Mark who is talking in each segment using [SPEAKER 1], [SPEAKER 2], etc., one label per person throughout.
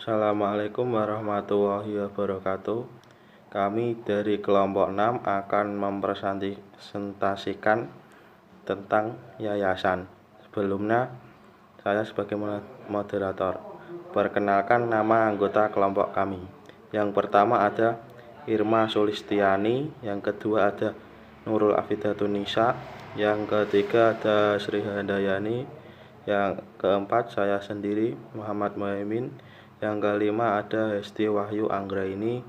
[SPEAKER 1] Assalamualaikum warahmatullahi wabarakatuh. Kami dari kelompok 6 akan mempresentasikan tentang yayasan. Sebelumnya, saya sebagai moderator. Perkenalkan nama anggota kelompok kami. Yang pertama ada Irma Sulistiani, yang kedua ada Nurul Afidatunisa, yang ketiga ada Sri Handayani, yang keempat saya sendiri Muhammad Muhaimin, yang kelima ada Hesti Wahyu Anggraini,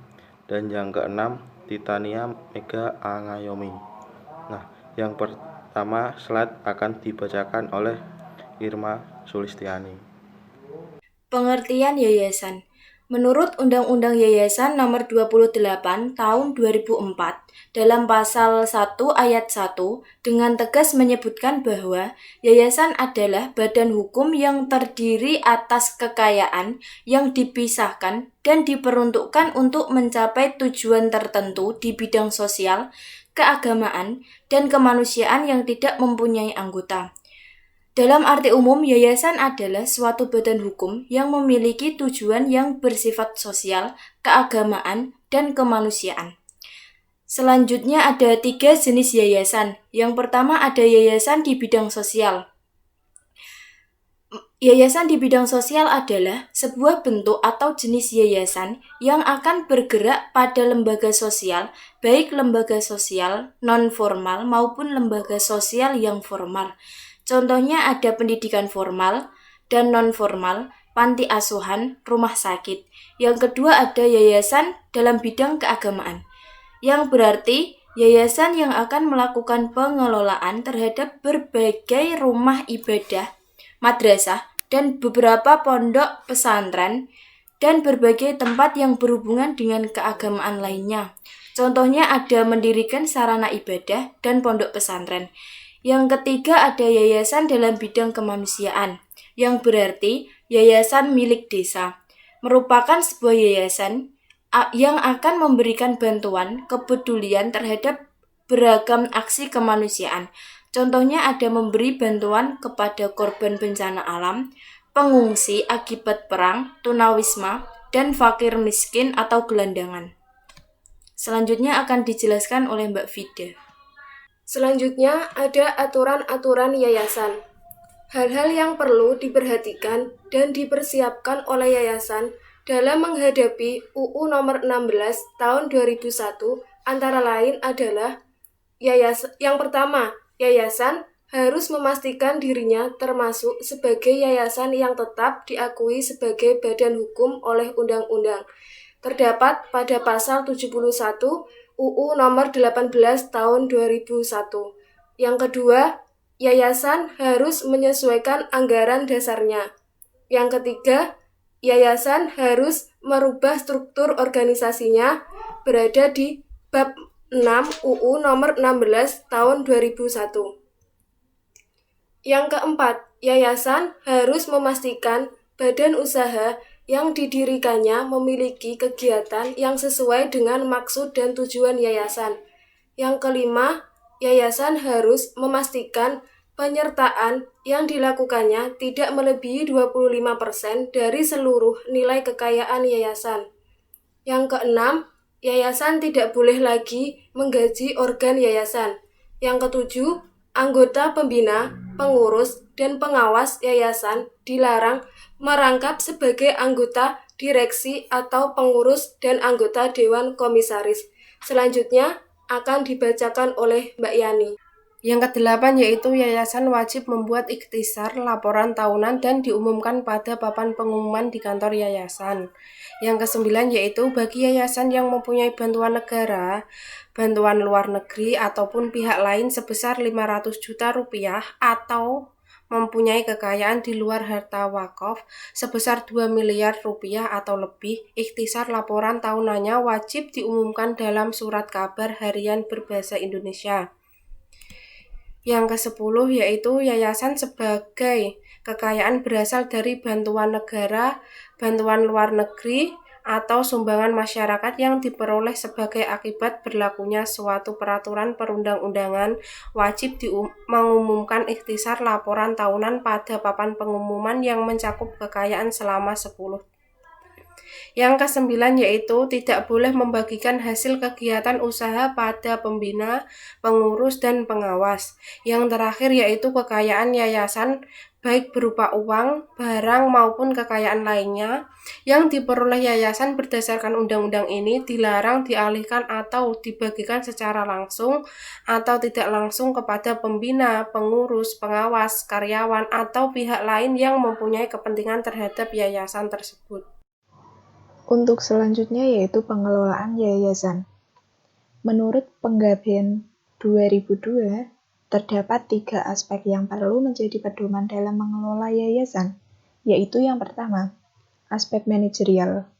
[SPEAKER 1] dan yang keenam Titania Mega Angayomi. Nah, yang pertama slide akan dibacakan oleh Irma Sulistiani.
[SPEAKER 2] Pengertian yayasan. Menurut Undang-Undang Yayasan Nomor 28 Tahun 2004 dalam pasal 1 ayat 1 dengan tegas menyebutkan bahwa yayasan adalah badan hukum yang terdiri atas kekayaan yang dipisahkan dan diperuntukkan untuk mencapai tujuan tertentu di bidang sosial, keagamaan, dan kemanusiaan yang tidak mempunyai anggota. Dalam arti umum, yayasan adalah suatu badan hukum yang memiliki tujuan yang bersifat sosial, keagamaan, dan kemanusiaan. Selanjutnya ada 3 jenis yayasan. Yang pertama ada yayasan di bidang sosial. Yayasan di bidang sosial adalah sebuah bentuk atau jenis yayasan yang akan bergerak pada lembaga sosial, baik lembaga sosial non-formal maupun lembaga sosial yang formal. Contohnya ada pendidikan formal dan non-formal, panti asuhan, rumah sakit. Yang kedua ada yayasan dalam bidang keagamaan, yang berarti yayasan yang akan melakukan pengelolaan terhadap berbagai rumah ibadah, madrasah, dan beberapa pondok pesantren, dan berbagai tempat yang berhubungan dengan keagamaan lainnya. Contohnya ada mendirikan sarana ibadah dan pondok pesantren. Yang ketiga ada yayasan dalam bidang kemanusiaan, yang berarti yayasan milik desa, merupakan sebuah yayasan yang akan memberikan bantuan kepedulian terhadap beragam aksi kemanusiaan. Contohnya ada memberi bantuan kepada korban bencana alam, pengungsi akibat perang, tunawisma, dan fakir miskin atau gelandangan. Selanjutnya akan dijelaskan oleh Mbak Vida.
[SPEAKER 3] Selanjutnya ada aturan-aturan yayasan. Hal-hal yang perlu diperhatikan dan dipersiapkan oleh yayasan dalam menghadapi UU Nomor 16 Tahun 2001 antara lain adalah yang pertama, yayasan harus memastikan dirinya termasuk sebagai yayasan yang tetap diakui sebagai badan hukum oleh undang-undang. Terdapat pada pasal 71 UU Nomor 18 Tahun 2001. Yang kedua, yayasan harus menyesuaikan anggaran dasarnya. Yang ketiga, yayasan harus merubah struktur organisasinya berada di bab 6 UU Nomor 16 Tahun 2001. Yang keempat, yayasan harus memastikan badan usaha yang didirikannya memiliki kegiatan yang sesuai dengan maksud dan tujuan yayasan. Yang kelima, yayasan harus memastikan penyertaan yang dilakukannya tidak melebihi 25% dari seluruh nilai kekayaan yayasan. Yang keenam, yayasan tidak boleh lagi menggaji organ yayasan. Yang ketujuh, anggota pembina, pengurus, dan pengawas yayasan dilarang merangkap sebagai anggota direksi atau pengurus dan anggota dewan komisaris. Selanjutnya akan dibacakan oleh Mbak Yani.
[SPEAKER 4] Yang kedelapan yaitu yayasan wajib membuat ikhtisar laporan tahunan dan diumumkan pada papan pengumuman di kantor yayasan. Yang kesembilan yaitu bagi yayasan yang mempunyai bantuan negara, bantuan luar negeri ataupun pihak lain sebesar 500 juta rupiah atau mempunyai kekayaan di luar harta wakaf sebesar 2 miliar rupiah atau lebih, ikhtisar laporan tahunannya wajib diumumkan dalam surat kabar harian berbahasa Indonesia. Yang ke-10 yaitu yayasan sebagai kekayaan berasal dari bantuan negara, bantuan luar negeri, atau sumbangan masyarakat yang diperoleh sebagai akibat berlakunya suatu peraturan perundang-undangan wajib mengumumkan ikhtisar laporan tahunan pada papan pengumuman yang mencakup kekayaan selama 10 Yang kesembilan yaitu tidak boleh membagikan hasil kegiatan usaha pada pembina, pengurus, dan pengawas. Yang terakhir yaitu kekayaan yayasan baik berupa uang, barang, maupun kekayaan lainnya yang diperoleh yayasan berdasarkan undang-undang ini dilarang dialihkan atau dibagikan secara langsung atau tidak langsung kepada pembina, pengurus, pengawas, karyawan, atau pihak lain yang mempunyai kepentingan terhadap yayasan tersebut.
[SPEAKER 5] Untuk selanjutnya yaitu pengelolaan yayasan. Menurut Penggabean 2002, terdapat 3 aspek yang perlu menjadi pedoman dalam mengelola yayasan, yaitu yang pertama, aspek manajerial,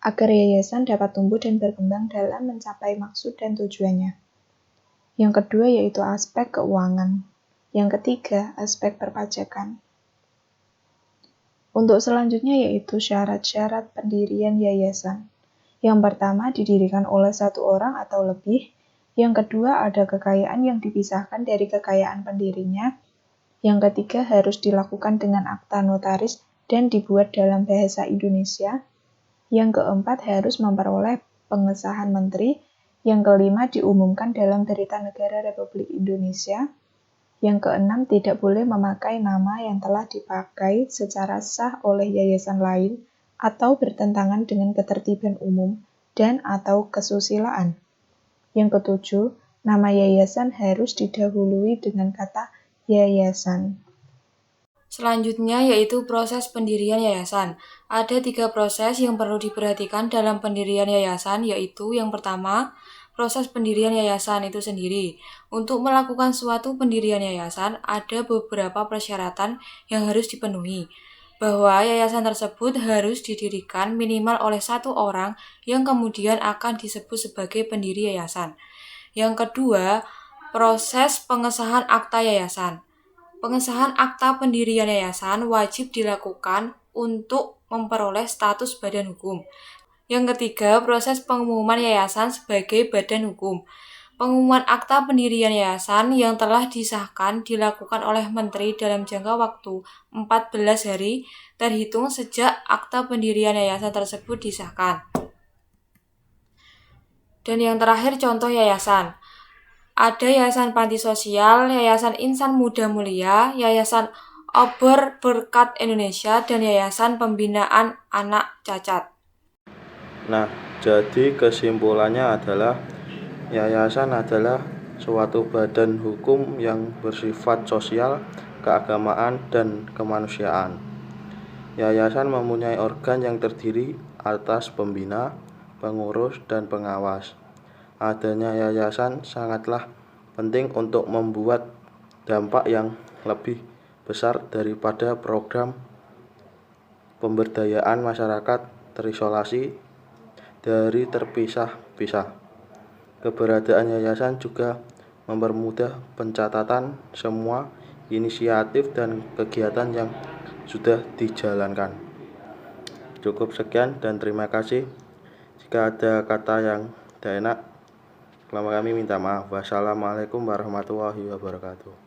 [SPEAKER 5] agar yayasan dapat tumbuh dan berkembang dalam mencapai maksud dan tujuannya. Yang kedua yaitu aspek keuangan. Yang ketiga, aspek perpajakan. Untuk selanjutnya yaitu syarat-syarat pendirian yayasan. Yang pertama, didirikan oleh 1 orang atau lebih. Yang kedua, ada kekayaan yang dipisahkan dari kekayaan pendirinya. Yang ketiga, harus dilakukan dengan akta notaris dan dibuat dalam bahasa Indonesia. Yang keempat, harus memperoleh pengesahan menteri. Yang kelima, diumumkan dalam Berita Negara Republik Indonesia. Yang keenam, tidak boleh memakai nama yang telah dipakai secara sah oleh yayasan lain atau bertentangan dengan ketertiban umum dan atau kesusilaan. Yang ketujuh, nama yayasan harus didahului dengan kata yayasan.
[SPEAKER 2] Selanjutnya yaitu proses pendirian yayasan. Ada 3 proses yang perlu diperhatikan dalam pendirian yayasan, yaitu yang pertama, proses pendirian yayasan itu sendiri. Untuk melakukan suatu pendirian yayasan, ada beberapa persyaratan yang harus dipenuhi. Bahwa yayasan tersebut harus didirikan minimal oleh 1 orang yang kemudian akan disebut sebagai pendiri yayasan. Yang kedua, proses pengesahan akta yayasan. Pengesahan akta pendirian yayasan wajib dilakukan untuk memperoleh status badan hukum. Yang ketiga, proses pengumuman yayasan sebagai badan hukum. Pengumuman akta pendirian yayasan yang telah disahkan dilakukan oleh Menteri dalam jangka waktu 14 hari terhitung sejak akta pendirian yayasan tersebut disahkan. Dan yang terakhir, contoh yayasan. Ada Yayasan Panti Sosial, Yayasan Insan Muda Mulia, Yayasan Obor Berkat Indonesia, dan Yayasan Pembinaan Anak Cacat.
[SPEAKER 1] Nah, jadi kesimpulannya adalah yayasan adalah suatu badan hukum yang bersifat sosial, keagamaan, dan kemanusiaan. Yayasan mempunyai organ yang terdiri atas pembina, pengurus, dan pengawas. Adanya yayasan sangatlah penting untuk membuat dampak yang lebih besar daripada program pemberdayaan masyarakat terisolasi dari terpisah-pisah. Keberadaan yayasan juga mempermudah pencatatan semua inisiatif dan kegiatan yang sudah dijalankan. Cukup sekian dan terima kasih. Jika ada kata yang tidak enak, kami minta maaf. Wassalamualaikum warahmatullahi wabarakatuh.